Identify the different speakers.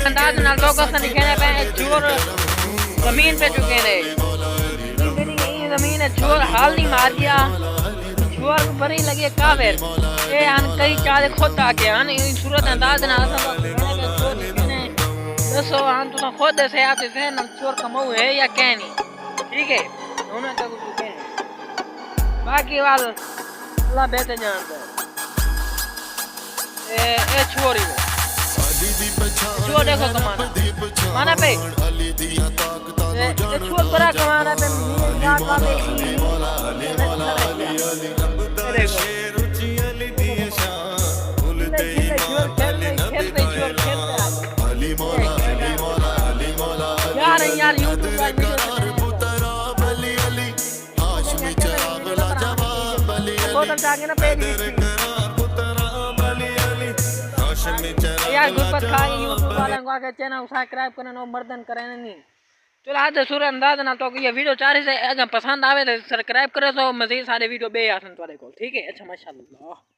Speaker 1: अंदाज नाल तो कसन दिखने पे चोर जमीन पे चुके ने जमीन है चोर हाल नहीं मार गया चोर बड़ी लगे कावेर ए अन कई चाले खुद आके अन सूरत अंदाज ना चोर ने दसो हम तो खुद से आते थे ना चोर कमाऊ है या क्या नहीं ठीक है उन्हें तो कुछ है बाकी वाल अल्लाह बेहतर जानता है ए चोरी चोर देखो कमाना माना पे चोर बड़ा कमाना पे रात वाले यार यूट्यूब पर बहुत आगे ना पेज यार गुरबत खाए यूट्यूब वाले को आके चैनल सब्सक्राइब करना और मर्दन करना नहीं चलो आज सूर अंदाज ना तो ये वीडियो चारे से अगर पसंद आवे तो सब्सक्राइब करो तो मजीद सारे वीडियो बे आसन वाले को ठीक है अच्छा माशाल्लाह।